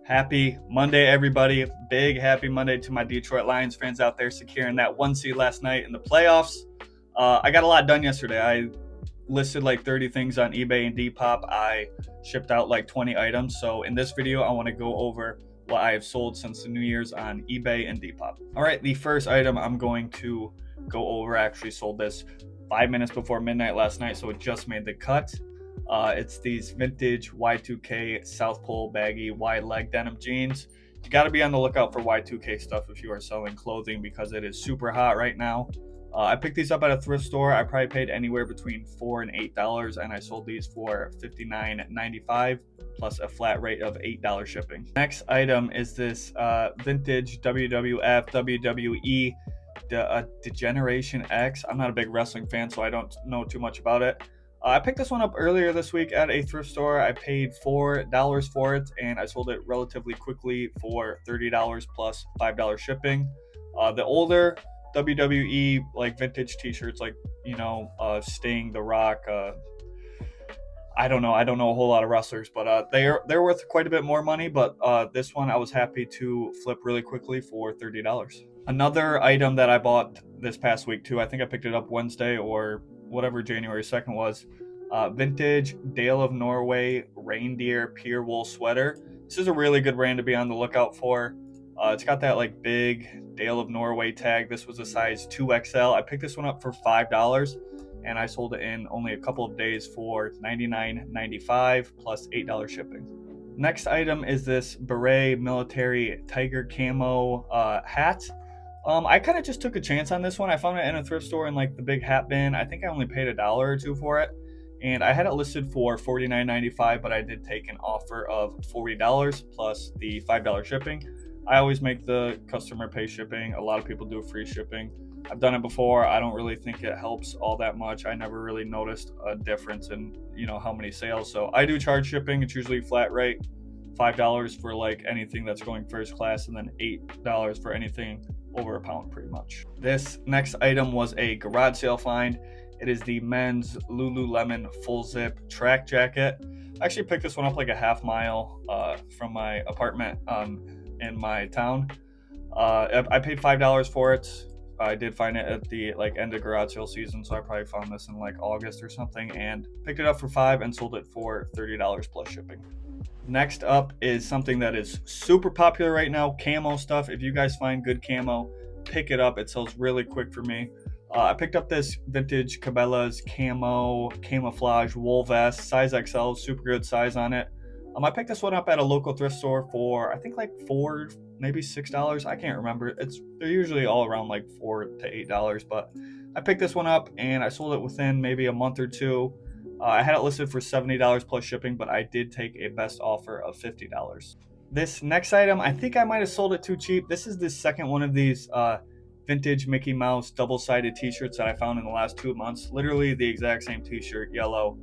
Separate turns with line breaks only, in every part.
Happy Monday, everybody. Big happy Monday to my Detroit Lions fans out there securing that 1 seed last night in the playoffs. I got a lot done yesterday. I listed like 30 things on eBay and Depop. I shipped out like 20 items. So in this video, I want to go over what I have sold since the New Year's on eBay and Depop. All right, the first item I'm going to go over, I actually sold this 5 minutes before midnight last night, so it just made the cut. It's these vintage Y2K South Pole baggy wide leg denim jeans. You got to be on the lookout for Y2K stuff if you are selling clothing because it is super hot right now. I picked these up at a thrift store. I probably paid anywhere between $4 and $8, and I sold these for $59.95 plus a flat rate of $8 shipping. Next item is this vintage WWF WWE Degeneration X. I'm not a big wrestling fan, so I don't know too much about it. I picked this one up earlier this week at a thrift store. I paid $4 for it, and I sold it relatively quickly for $30 plus $5 shipping. The older WWE like vintage t-shirts, like Sting, The Rock, I don't know a whole lot of wrestlers, but they're worth quite a bit more money. But this one I was happy to flip really quickly for $30. Another item that I bought this past week too, I think I picked it up Wednesday or whatever January 2nd was, vintage Dale of Norway reindeer pure wool sweater. This is a really good brand to be on the lookout for. It's got that like big Dale of Norway tag. This was a size 2XL. I picked this one up for $5 and I sold it in only a couple of days for $99.95 plus $8 shipping. Next item is this beret military tiger camo hat. I kind of just took a chance on this one. I found it in a thrift store in like the big hat bin. I think I only paid $1 or $2 for it, and I had it listed for $49.95, but I did take an offer of $40 plus the $5 shipping. I always make the customer pay shipping. A lot of people do free shipping. I've done it before. I don't really think it helps all that much. I never really noticed a difference in how many sales. So I do charge shipping. It's usually flat rate, $5 for like anything that's going first class, and then $8 for anything over a pound pretty much. This next item was a garage sale find. It is the men's Lululemon full zip track jacket. I actually picked this one up like a half mile from my apartment in my town. I paid $5 for it. I did find it at the end of garage sale season, so I probably found this in like August or something, and picked it up for $5 and sold it for $30 plus shipping. Next up is something that is super popular right now, camo stuff. If you guys find good camo, pick it up. It sells really quick for me. I picked up this vintage Cabela's camo camouflage wool vest, size XL, super good size on it. I picked this one up at a local thrift store for I think like $4, maybe $6. I can't remember. They're usually all around like $4 to $8, but I picked this one up and I sold it within maybe a month or two. I had it listed for $70 plus shipping, but I did take a best offer of $50. This next item, I think I might have sold it too cheap. This is the second one of these vintage Mickey Mouse double-sided t-shirts that I found in the last 2 months. Literally the exact same t-shirt, yellow,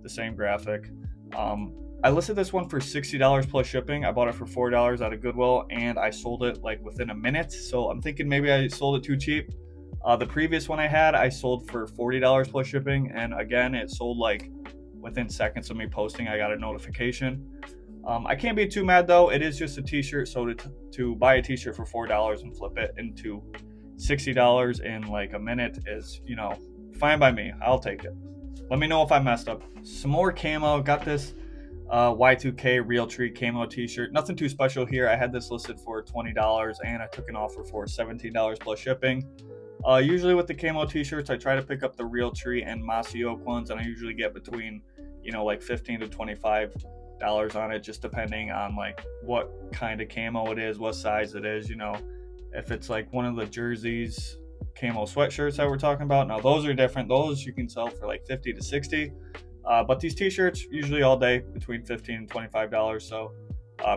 the same graphic. I listed this one for $60 plus shipping. I bought it for $4 at a Goodwill, and I sold it like within a minute. So I'm thinking maybe I sold it too cheap. The previous one I had, I sold for $40 plus shipping, and again, it sold like within seconds of me posting. I got a notification. I can't be too mad though. It is just a t-shirt, so to buy a t-shirt for $4 and flip it into $60 in like a minute is, fine by me. I'll take it. Let me know if I messed up. Some more camo. Got this Y2K Realtree camo t-shirt. Nothing too special here. I had this listed for $20 and I took an offer for $17 plus shipping. Usually with the camo t-shirts, I try to pick up the Realtree and Mossy Oak ones, and I usually get between like $15 to $25 on it, just depending on like what kind of camo it is, what size it is. If it's like one of the jerseys camo sweatshirts that we're talking about, now those are different. Those you can sell for like $50 to $60. But these t-shirts usually all day between $15 and $25, so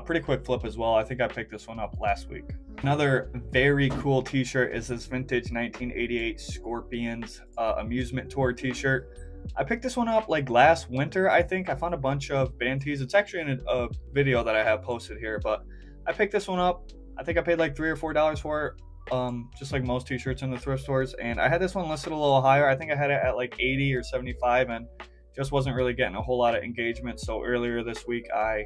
pretty quick flip as well. I think I picked this one up last week. Another very cool t-shirt is this vintage 1988 Scorpions amusement tour t-shirt. I picked this one up like last winter, I think. I found a bunch of band tees. It's actually in a video that I have posted here, but I picked this one up. I think I paid like $3 or $4 for it, just like most t-shirts in the thrift stores, and I had this one listed a little higher. I think I had it at like 80 or 75, and just wasn't really getting a whole lot of engagement. So earlier this week I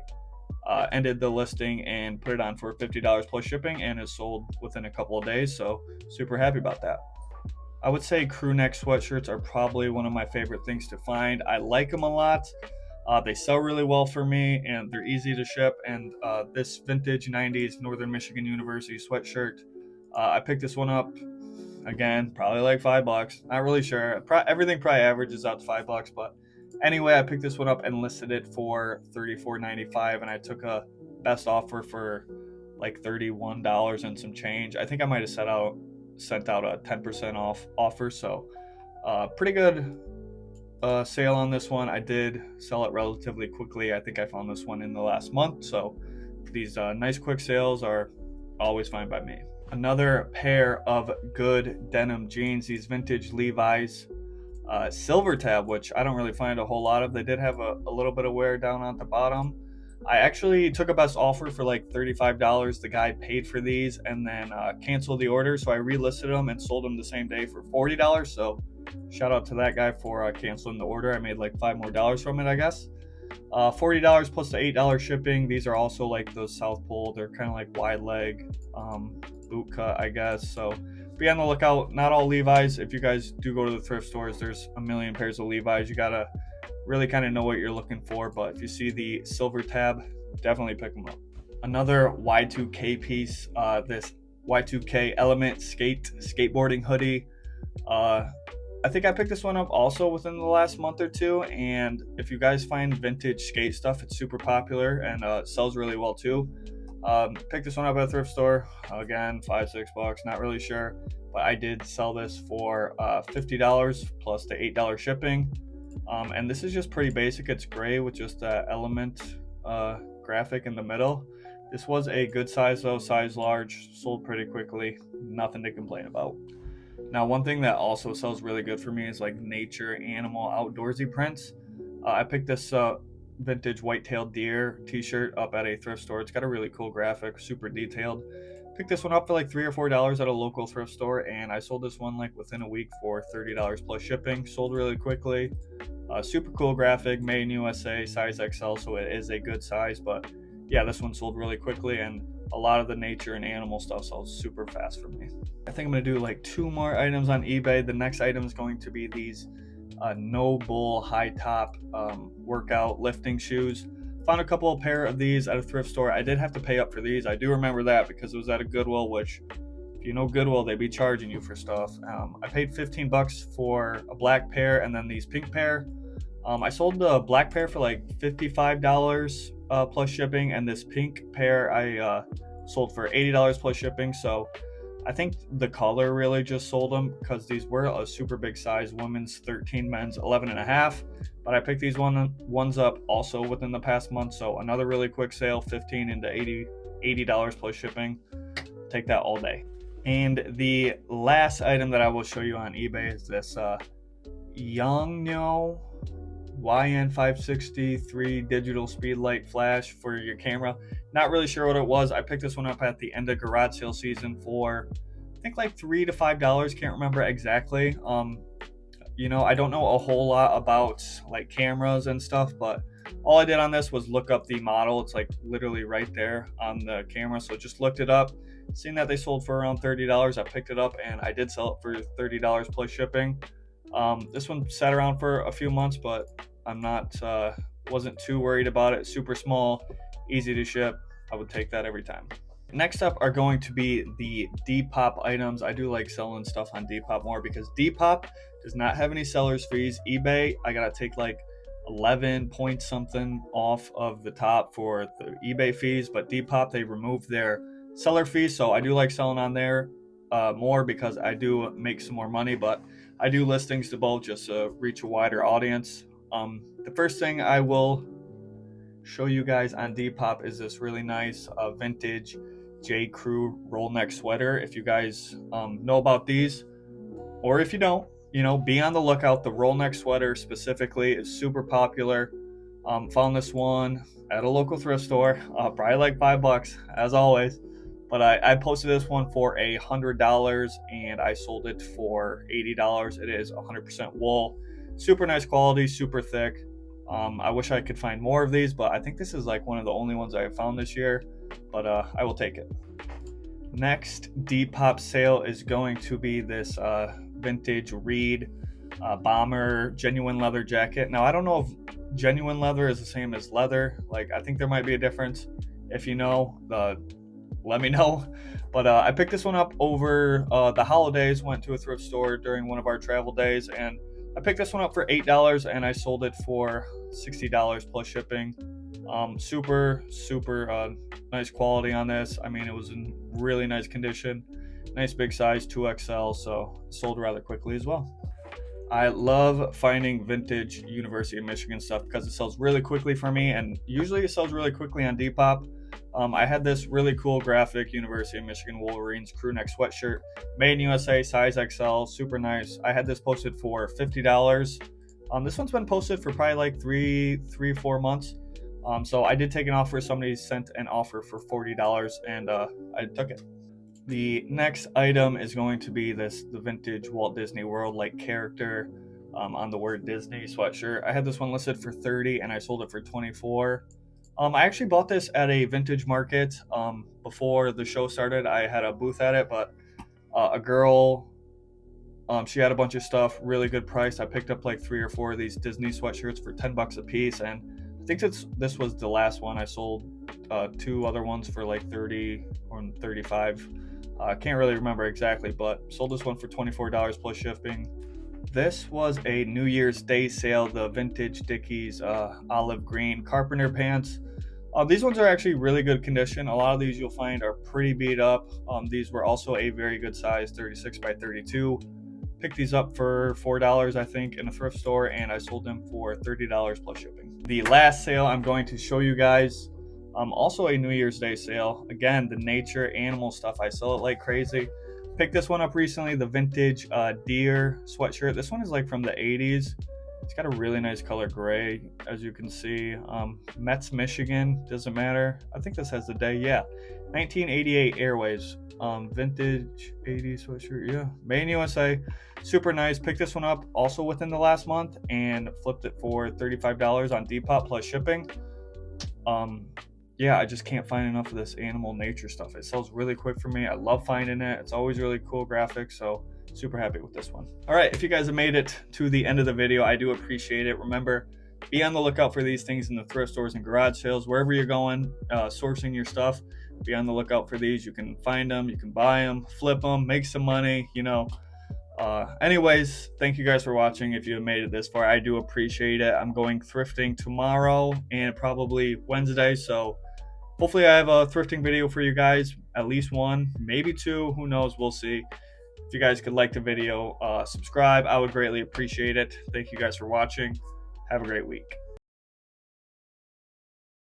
ended the listing and put it on for $50 plus shipping, and is sold within a couple of days. So super happy about that. I would say crew neck sweatshirts are probably one of my favorite things to find. I like them a lot. They sell really well for me, and they're easy to ship. And this vintage 90s Northern Michigan University sweatshirt, I picked this one up, again, probably like $5. Not really sure. Everything probably averages out to $5, but anyway, I picked this one up and listed it for $34.95, and I took a best offer for like $31 and some change. I think I might have sent out a 10% off offer, so pretty good sale on this one. I did sell it relatively quickly. I think I found this one in the last month, so these nice quick sales are always fine by me. Another pair of good denim jeans, these vintage Levi's silver tab, which I don't really find a whole lot of. They did have a little bit of wear down at the bottom. I actually took a best offer for like $35. The guy paid for these and then canceled the order, so I relisted them and sold them the same day for $40. So shout out to that guy for canceling the order. I made like $5 more from it, I guess. $40 plus the $8 shipping. These are also like those South Pole. They're kind of like wide leg boot cut, I guess. So be on the lookout. Not all Levi's. If you guys do go to the thrift stores, there's a million pairs of Levi's. You gotta really kind of know what you're looking for. But if you see the silver tab, definitely pick them up. Another Y2K piece. This Y2K Element skateboarding hoodie. I think I picked this one up also within the last month or two, and if you guys find vintage skate stuff, it's super popular and sells really well too. Picked this one up at a thrift store, again, $5-6, not really sure, but I did sell this for $50 plus the $8 shipping, and this is just pretty basic. It's gray with just the element graphic in the middle. This was a good size though, size large, sold pretty quickly, nothing to complain about. Now, one thing that also sells really good for me is like nature, animal, outdoorsy prints. I picked this vintage white-tailed deer t-shirt up at a thrift store. It's got a really cool graphic, super detailed. Picked this one up for like $3 or $4 at a local thrift store, and I sold this one like within a week for $30 plus shipping. Sold really quickly. Super cool graphic, made in USA, size XL, so it is a good size. But yeah, this one sold really quickly, and a lot of the nature and animal stuff sells super fast for me. I think I'm going to do like 2 more items on eBay. The next item is going to be these no bull high top workout lifting shoes. Found a couple of pair of these at a thrift store. I did have to pay up for these. I do remember that because it was at a Goodwill, which if you know Goodwill, they be charging you for stuff. I paid $15 for a black pair and then these pink pair. I sold the black pair for like $55 plus shipping, and this pink pair I sold for $80 plus shipping. So I think the color really just sold them because these were a super big size, women's 13, men's 11.5. But I picked these ones up also within the past month. So another really quick sale, $15 into $80 plus shipping. Take that all day. And the last item that I will show you on eBay is this Yongnuo YN563 digital speed light flash for your camera. Not really sure what it was. I picked this one up at the end of garage sale season for I think like $3 to $5. Can't remember exactly. I don't know a whole lot about like cameras and stuff, but all I did on this was look up the model. It's like literally right there on the camera. So just looked it up, seen that they sold for around $30. I picked it up and I did sell it for $30 plus shipping. This one sat around for a few months, but I'm wasn't too worried about it. Super small, easy to ship. I would take that every time. Next up are going to be the Depop items. I do like selling stuff on Depop more because Depop does not have any seller's fees. eBay, I gotta take like 11 point something off of the top for the eBay fees, but Depop, they removed their seller fees, so I do like selling on there more because I do make some more money, but I do listings to both just to reach a wider audience. The first thing I will show you guys on Depop is this really nice vintage J. Crew roll neck sweater. If you guys know about these, or if you don't, be on the lookout. The roll neck sweater specifically is super popular. Found this one at a local thrift store, probably like $5 as always. But I posted this one for $100 and I sold it for $80. It is 100% wool, super nice quality, super thick. I wish I could find more of these, but I think this is like one of the only ones I have found this year, but I will take it. Next Depop sale is going to be this vintage Reed bomber genuine leather jacket. Now, I don't know if genuine leather is the same as leather. Like, I think there might be a difference. If you know, let me know. But I picked this one up over the holidays, went to a thrift store during one of our travel days, and I picked this one up for $8 and I sold it for $60 plus shipping. Super nice quality on this. I mean, it was in really nice condition, nice big size, 2XL, so sold rather quickly as well. I love finding vintage University of Michigan stuff because it sells really quickly for me, and usually it sells really quickly on Depop. I had this really cool graphic University of Michigan Wolverines crew neck sweatshirt, made in USA, size XL, super nice. I had this posted for $50. This one's been posted for probably like three, 4 months. So I did take an offer. Somebody sent an offer for $40, and I took it. The next item is going to be the vintage Walt Disney World like character on the word Disney sweatshirt. I had this one listed for $30 and I sold it for $24. I actually bought this at a vintage market before the show started. I had a booth at it, but a girl, she had a bunch of stuff, really good price. I picked up like 3 or 4 of these Disney sweatshirts for $10 a piece, and I think this was the last one. I sold 2 other ones for like 30 or 35. I can't really remember exactly, but sold this one for $24 plus shipping. This was a New Year's Day sale, the vintage Dickies olive green carpenter pants. These ones are actually really good condition. A lot of these you'll find are pretty beat up. These were also a very good size, 36 by 32. Picked these up for $4, I think, in a thrift store, and I sold them for $30 plus shipping. The last sale I'm going to show you guys, also a New Year's Day sale. Again, the nature animal stuff, I sell it like crazy. Picked this one up recently, the vintage deer sweatshirt. This one is like from the 80s. It's got a really nice color gray, as you can see. Metz, Michigan, doesn't matter. I think this has the day, yeah. 1988 Airways, vintage 80s sweatshirt, yeah. Made in USA, super nice. Picked this one up also within the last month and flipped it for $35 on Depop plus shipping. Yeah, I just can't find enough of this animal nature stuff. It sells really quick for me. I love finding it. It's always really cool graphics, so super happy with this one. All right, if you guys have made it to the end of the video, I do appreciate it. Remember, be on the lookout for these things in the thrift stores and garage sales, wherever you're going, sourcing your stuff. Be on the lookout for these. You can find them, you can buy them, flip them, make some money, you know. Anyways, thank you guys for watching. If you have made it this far, I do appreciate it. I'm going thrifting tomorrow and probably Wednesday, so hopefully I have a thrifting video for you guys, at least 1, maybe 2, who knows, we'll see. If you guys could like the video, subscribe, I would greatly appreciate it. Thank you guys for watching. Have a great week.